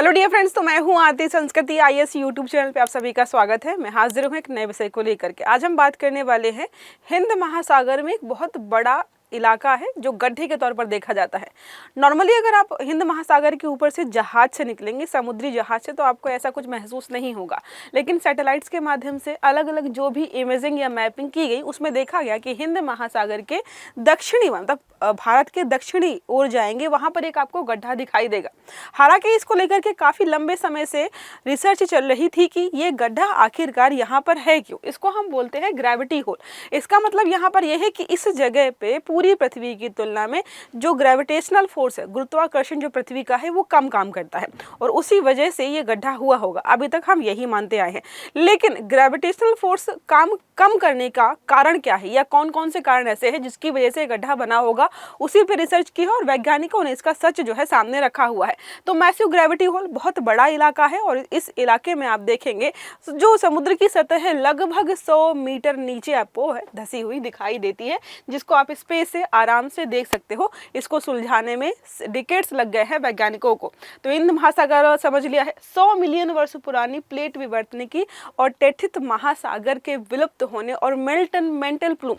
Hello dear friends, तो मैं हूं आरती संस्कृति आईएएस यूट्यूब चैनल पे आप सभी का स्वागत है। मैं हाजिर हूं एक नए विषय को लेकर के। आज हम बात करने वाले हैं हिंद महासागर में एक बहुत बड़ा इलाका है जो गड्ढे के तौर पर देखा जाता है। नॉर्मली अगर आप हिंद महासागर के ऊपर से जहाज से निकलेंगे, समुद्री जहाज से, तो आपको ऐसा कुछ महसूस नहीं होगा, लेकिन सैटेलाइट्स के माध्यम से अलग अलग जो भी इमेजिंग या मैपिंग की गई उसमें देखा गया कि हिंद महासागर के दक्षिणी, मतलब भारत के दक्षिणी ओर जाएंगे वहां पर एक आपको गड्ढा दिखाई देगा। हालांकि इसको लेकर के काफी लंबे समय से रिसर्च चल रही थी कि ये गड्ढा आखिरकार यहाँ पर है क्यों। इसको हम बोलते हैं ग्रेविटी होल। इसका मतलब यहाँ पर यह है कि इस जगह पे पूरी पृथ्वी की तुलना में जो ग्रेविटेशनल फोर्स है, गुरुत्वाकर्षण जो पृथ्वी का है, वो कम काम करता है और उसी वजह से ये गड्ढा हुआ होगा। अभी तक हम यही मानते आए हैं, लेकिन ग्रेविटेशनल फोर्स काम कम करने का कारण क्या है या कौन कौन से कारण ऐसे हैं जिसकी वजह से गड्ढा बना होगा, उसी पे रिसर्च की है और वैज्ञानिकों ने इसका सच जो है सामने रखा हुआ है। तो मैसिव ग्रेविटी होल बहुत बड़ा इलाका है और इस इलाके में आप देखेंगे जो समुद्र की सतह है लगभग 100 मीटर नीचे आपको धसी हुई दिखाई देती है, जिसको आप स्पेस से आराम से देख सकते हो। इसको सुलझाने में डिकेड्स लग गए हैं वैज्ञानिकों को। तो हिंद महासागर समझ लिया है 100 मिलियन वर्ष पुरानी प्लेट विवर्तन की और टेथित महासागर के विलुप्त होने और मेंटल प्लूम,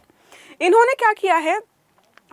इन्होंने क्या किया है,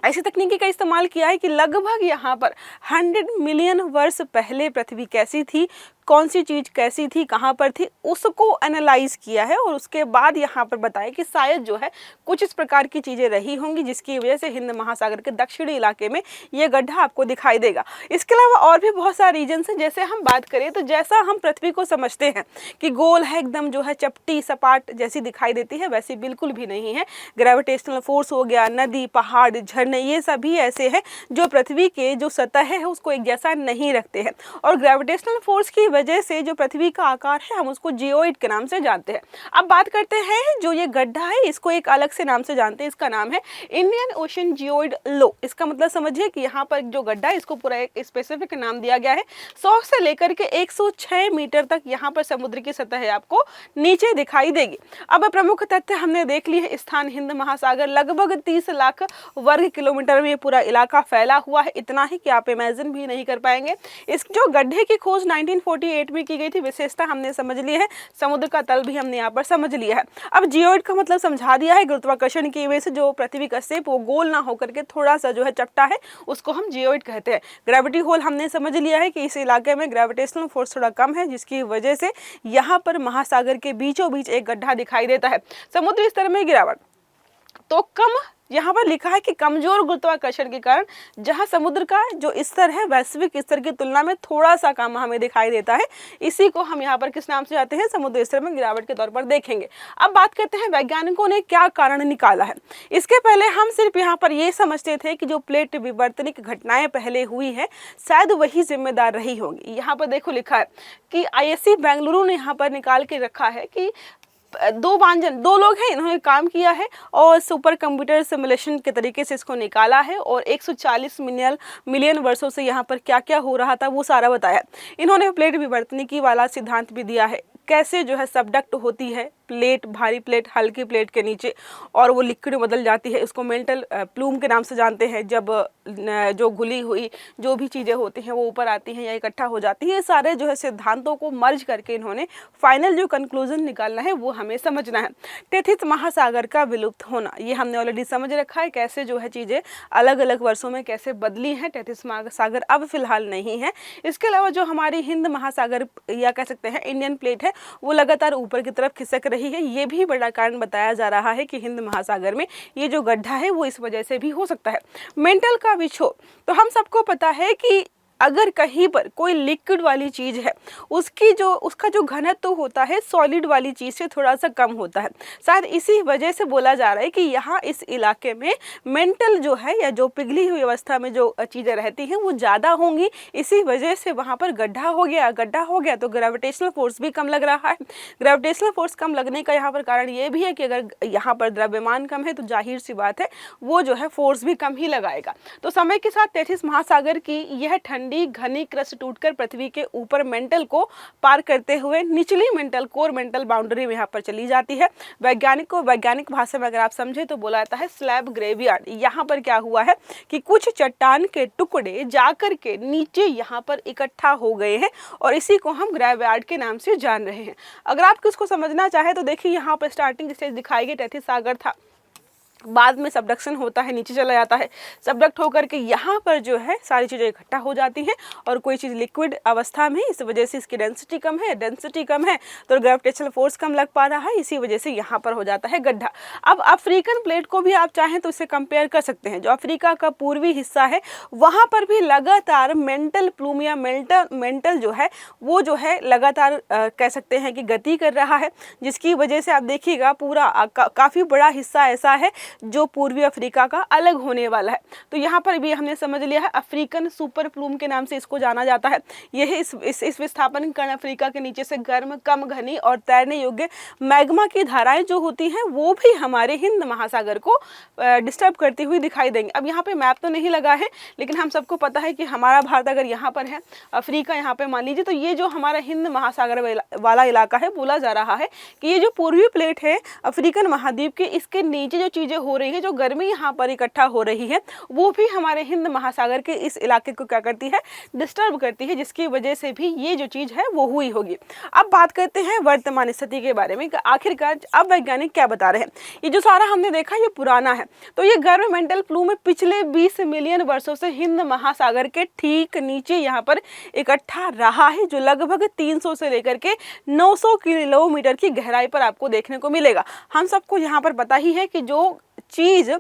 ऐसी तकनीकी का इस्तेमाल किया है कि लगभग यहाँ पर 100 मिलियन वर्ष पहले पृथ्वी कैसी थी, कौन सी चीज कैसी थी, कहाँ पर थी, उसको एनालाइज किया है और उसके बाद यहाँ पर बताया कि शायद जो है कुछ इस प्रकार की चीजें रही होंगी जिसकी वजह से हिंद महासागर के दक्षिणी इलाके में ये गड्ढा आपको दिखाई देगा। इसके अलावा और भी बहुत सारे रीजन हैं। जैसे हम बात करें तो जैसा हम पृथ्वी को समझते हैं कि गोल है, एकदम जो है चपटी सपाट जैसी दिखाई देती है, वैसी बिल्कुल भी नहीं है। ग्रेविटेशनल फोर्स हो गया, नदी, पहाड़, झरने, ये सभी ऐसे हैं जो पृथ्वी के जो सतह है उसको एक जैसा नहीं रखते हैं और ग्रेविटेशनल फोर्स की वजह से जो पृथ्वी का आकार है हम उसको जियोइड के नाम से जानते हैं। अब बात करते हैं जो ये गड्ढा है, इसको एक अलग से नाम से जानते हैं। इसका नाम है इंडियन ओशन जियोइड लो। इसका मतलब समझिए कि यहाँ पर जो गड्ढा है इसको पूरा एक स्पेसिफिक नाम दिया गया है। 100 से लेकर के 106 मीटर तक यहाँ पर समुद्र की सतह है आपको नीचे दिखाई देगी। अब प्रमुख तथ्य हमने देख लिए है। स्थान हिंद महासागर, लगभग 30 लाख वर्ग किलोमीटर में ये पूरा इलाका फैला हुआ है। इतना ही कि आप इमेजिन भी नहीं कर पाएंगे। इस जो गड्ढे की खोज 1948 में की गई थी, विशेषता हमने समझ ली है, समुद्र का तल भी हमने यहाँ पर समझ लिया है। अब जियोइड का मतलब समझा दिया है। गुरुत्वाकर्षण की वजह से जो पृथ्वी का शेप वो गोल ना होकर के थोड़ा सा जो है चपटा है, उसको हम जियोइड कहते हैं। ग्रेविटी होल हमने समझ लिया है कि इस इलाके में ग्रेविटेशनल फोर्स थोड़ा कम है, जिसकी वजह से यहाँ पर महासागर के बीचों बीच एक गड्ढा दिखाई देता है। समुद्री स्तर में गिरावट तो कम, यहाँ पर लिखा है कि कमजोर गुरुत्वाकर्षण के कारण जहाँ समुद्र का जो स्तर है वैश्विक स्तर की तुलना में थोड़ा सा कम हमें दिखाई देता है। इसी को हम यहाँ पर किस नाम से जाते हैं, समुद्र स्तर में गिरावट के तौर पर देखेंगे। अब बात करते हैं वैज्ञानिकों ने क्या कारण निकाला है। इसके पहले हम सिर्फ यहाँ पर ये समझते थे कि जो प्लेट विवर्तनिक घटनाएं पहले हुई है शायद वही जिम्मेदार रही होंगी। यहाँ पर देखो लिखा है कि आईएससी बेंगलुरु ने यहाँ पर निकाल के रखा है कि दो लोग हैं, इन्होंने काम किया है और सुपर कंप्यूटर सिमुलेशन के तरीके से इसको निकाला है और 140 मिलियन वर्षों से यहाँ पर क्या क्या हो रहा था वो सारा बताया। इन्होंने प्लेट विवर्तनिकी वाला सिद्धांत भी दिया है, कैसे जो है सबडक्ट होती है प्लेट, भारी प्लेट हल्की प्लेट के नीचे और वो लिक्विड बदल जाती है। इसको मेंटल प्लूम के नाम से जानते हैं। जब जो घुली हुई जो भी चीज़ें होती हैं वो ऊपर आती हैं या इकट्ठा हो जाती हैं, सारे जो है सिद्धांतों को मर्ज करके इन्होंने फाइनल जो कंक्लूजन निकालना है वो हमें समझना है। टेथित महासागर का विलुप्त होना, ये हमने ऑलरेडी समझ रखा है, कैसे जो है चीज़ें अलग अलग वर्षों में कैसे बदली हैं। टेथित महासागर अब फिलहाल नहीं है। इसके अलावा जो हमारी हिंद महासागर या कह सकते हैं इंडियन प्लेट है वो लगातार ऊपर की तरफ खिसक रही है। ये भी बड़ा कारण बताया जा रहा है कि हिंद महासागर में ये जो गड्ढा है वो इस वजह से भी हो सकता है। मेंटल का विक्षोभ, तो हम सबको पता है कि अगर कहीं पर कोई लिक्विड वाली चीज़ है उसका जो घनत्व होता है सॉलिड वाली चीज़ से थोड़ा सा कम होता है। शायद इसी वजह से बोला जा रहा है कि यहाँ इस इलाके में मेंटल जो है या जो पिघली हुई अवस्था में जो चीज़ें रहती हैं वो ज़्यादा होंगी। इसी वजह से वहाँ पर गड्ढा हो गया तो ग्रेविटेशनल फोर्स भी कम लग रहा है। ग्रेविटेशनल फोर्स कम लगने का यहाँ पर कारण ये भी है कि अगर यहाँ पर द्रव्यमान कम है तो जाहिर सी बात है वो जो है फोर्स भी कम ही लगाएगा। तो समय के साथ टेथिस महासागर की यह ठंडी ठंडी घनी क्रस्ट टूटकर पृथ्वी के ऊपर मेंटल को पार करते हुए निचली मेंटल कोर मेंटल बाउंड्री में यहाँ पर चली जाती है। वैज्ञानिक भाषा में अगर आप समझे तो बोला जाता है स्लैब ग्रेवयार्ड। यहाँ पर क्या हुआ है कि कुछ चट्टान के टुकड़े जाकर के नीचे यहाँ पर इकट्ठा हो गए हैं और इसी को हम ग्रेवयार्ड के नाम से जान रहे हैं। अगर आप किसको समझना चाहे तो देखिए यहाँ पर स्टार्टिंग स्टेज दिखाई गई टैथिस सागर था, बाद में सबडक्शन होता है, नीचे चला जाता है, सबडक्ट होकर के यहाँ पर जो है सारी चीज़ें इकट्ठा हो जाती हैं और कोई चीज़ लिक्विड अवस्था में, इस वजह से इसकी डेंसिटी कम है तो ग्रेविटेशनल फोर्स कम लग पा रहा है, इसी वजह से यहाँ पर हो जाता है गड्ढा। अब अफ्रीकन प्लेट को भी आप चाहें तो इससे कंपेयर कर सकते हैं। जो अफ्रीका का पूर्वी हिस्सा है वहाँ पर भी लगातार मेंटल प्लूम या मेंटल जो है वो जो है लगातार कह सकते हैं कि गति कर रहा है, जिसकी वजह से आप देखिएगा पूरा काफ़ी बड़ा हिस्सा ऐसा है जो पूर्वी अफ्रीका का अलग होने वाला है। तो यहाँ पर भी हमने समझ लिया है अफ्रीकन सुपर प्लूम के नाम से इसको जाना जाता है। यह इस विस्थापन कण अफ्रीका के नीचे से गर्म, कम घनी और तैरने योग्य मैग्मा की धाराएं जो होती हैं वो भी हमारे हिंद महासागर को डिस्टर्ब करती हुई दिखाई देंगी। अब यहाँ पे मैप तो नहीं लगा है, लेकिन हम सबको पता है कि हमारा भारत अगर यहाँ पर है, अफ्रीका यहाँ पे मान लीजिए, तो ये जो हमारा हिंद महासागर वाला इलाका है, बोला जा रहा है कि ये जो पूर्वी प्लेट है अफ्रीकन महाद्वीप के, इसके नीचे जो चीजें हो रही है, जो गर्मी यहाँ पर इकट्ठा हो रही है, वो भी हमारे हिंद महासागर के इस इलाके को क्या करती है, डिस्टर्ब करती है, जिसकी वजह से भी ये जो चीज है वो हुई होगी। अब बात करते हैं वर्तमान स्थिति के बारे में, आखिरकार अब वैज्ञानिक क्या बता रहे हैं। ये जो सारा हमने देखा ये पुराना है, तो ये गर्म मेंटल प्लूम पिछले 20 मिलियन वर्षों से हिंद महासागर के ठीक नीचे यहाँ पर इकट्ठा रहा है, जो लगभग 300 से लेकर के 900 किलोमीटर की गहराई पर आपको देखने को मिलेगा। हम सबको यहाँ पर पता ही है कि जो चीज़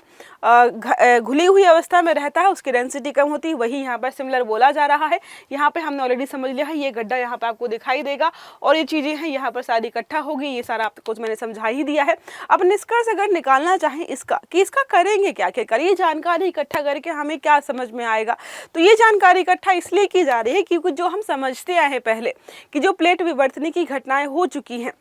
घुली हुई अवस्था में रहता है उसकी डेंसिटी कम होती है, वही यहाँ पर सिमिलर बोला जा रहा है। यहाँ पे हमने ऑलरेडी समझ लिया है, ये गड्ढा यहाँ पे आपको दिखाई देगा और ये चीज़ें हैं यहाँ पर सारी इकट्ठा होगी, ये सारा आपको मैंने समझा ही दिया है। अब निष्कर्ष अगर निकालना चाहें इसका कि इसका करेंगे क्या, ये जानकारी इकट्ठा करके हमें क्या समझ में आएगा, तो ये जानकारी इकट्ठा इसलिए की जा रही है क्योंकि जो हम समझते आए हैं पहले कि जो प्लेट विवर्तन की घटनाएं हो चुकी हैं,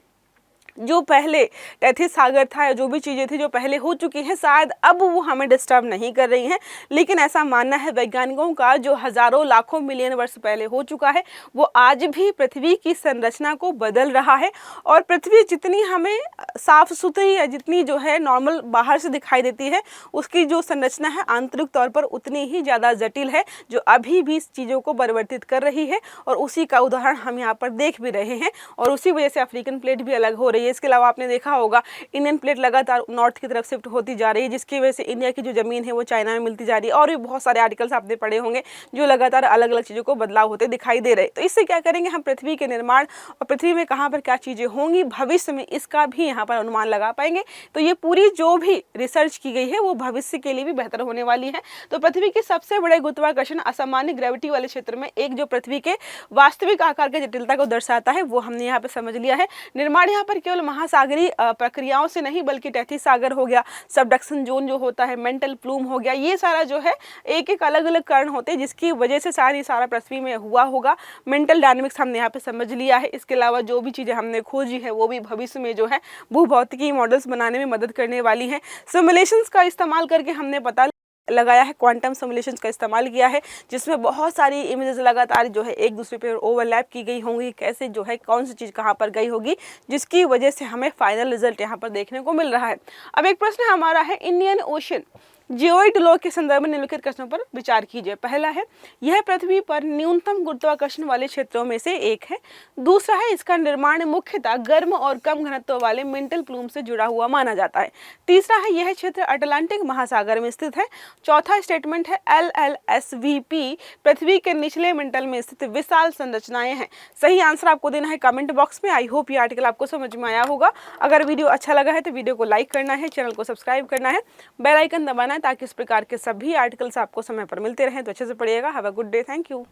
जो पहले टैथिस सागर था या जो भी चीज़ें थी जो पहले हो चुकी हैं, शायद अब वो हमें डिस्टर्ब नहीं कर रही हैं, लेकिन ऐसा मानना है वैज्ञानिकों का जो हज़ारों लाखों मिलियन वर्ष पहले हो चुका है वो आज भी पृथ्वी की संरचना को बदल रहा है। और पृथ्वी जितनी हमें साफ सुथरी या जितनी जो है नॉर्मल बाहर से दिखाई देती है, उसकी जो संरचना है आंतरिक तौर पर उतनी ही ज़्यादा जटिल है, जो अभी भी इस चीज़ों को परिवर्तित कर रही है और उसी का उदाहरण हम यहाँ पर देख भी रहे हैं और उसी वजह से अफ्रीकन प्लेट भी अलग हो रही है। इसके अलावा आपने देखा होगा इंडियन प्लेट लगातार नॉर्थ की तरफ शिफ्ट होती जा रही है, जिसकी वजह से इंडिया की जो ज़मीन है वो चाइना में मिलती जा रही है और भी बहुत सारे आर्टिकल्स आपने पढ़े होंगे जो लगातार अलग अलग चीज़ों को बदलाव होते दिखाई दे रहे। तो इससे क्या करेंगे हम, पृथ्वी के निर्माण और पृथ्वी में कहाँ पर क्या चीज़ें होंगी भविष्य में, इसका भी यहाँ पर अनुमान लगा पाएंगे। तो ये पूरी जो भी रिसर्च की गई है वो भविष्य के लिए भी बेहतर होने वाली है। तो पृथ्वी के सबसे बड़े गुरुत्वाकर्षण असामान्य ग्रेविटी वाले क्षेत्र में एक जो पृथ्वी के वास्तविक आकार की जटिलता को दर्शाता है वो हमने यहाँ पे समझ लिया है। निर्माण यहाँ पर केवल महासागरीय प्रक्रियाओं से नहीं बल्कि टैथिस सागर हो गया, सबडक्शन जोन जो होता है, मेंटल प्लूम हो गया, ये सारा जो है एक एक अलग अलग कारण होते हैं जिसकी वजह से सारा पृथ्वी में हुआ होगा। मेंटल डायनामिक्स हमने यहाँ पे समझ लिया है। इसके अलावा जो भी चीज़ें हमने खोजी है वो भी भविष्य में जो है भूभौतिकी मॉडल्स बनाने में मदद करने वाली हैं। सिमुलेशंस का इस्तेमाल करके हमने पता लगाया है, क्वांटम सिमुलेशंस का इस्तेमाल किया है, जिसमें बहुत सारी इमेजेस लगातार जो है एक दूसरे पर ओवरलैप की गई होंगी, कैसे जो है कौन सी चीज़ कहाँ पर गई होगी, जिसकी वजह से हमें फाइनल रिजल्ट यहाँ पर देखने को मिल रहा है। अब एक प्रश्न हमारा है, इंडियन ओशन जियोइड लॉ के संदर्भ में निम्नलिखित प्रश्नों पर विचार कीजिए। पहला है, यह पृथ्वी पर न्यूनतम गुरुत्वाकर्षण वाले क्षेत्रों में से एक है। दूसरा है, इसका निर्माण मुख्यतः गर्म और कम घनत्व वाले मेंटल प्लूम से जुड़ा हुआ माना जाता है। तीसरा है, यह क्षेत्र अटलांटिक महासागर में स्थित है। चौथा स्टेटमेंट है, LLSVP पृथ्वी के निचले मेंटल में स्थित विशाल संरचनाएं हैं। सही आंसर आपको देना है कमेंट बॉक्स में। आई होप ये आर्टिकल आपको समझ में आया होगा। अगर वीडियो अच्छा लगा है तो वीडियो को लाइक करना है, चैनल को सब्सक्राइब करना है, बेल आइकन दबाना ताकि इस प्रकार के सभी आर्टिकल्स आपको समय पर मिलते रहें। तो अच्छे से पढ़िएगा। Have a good day. Thank you.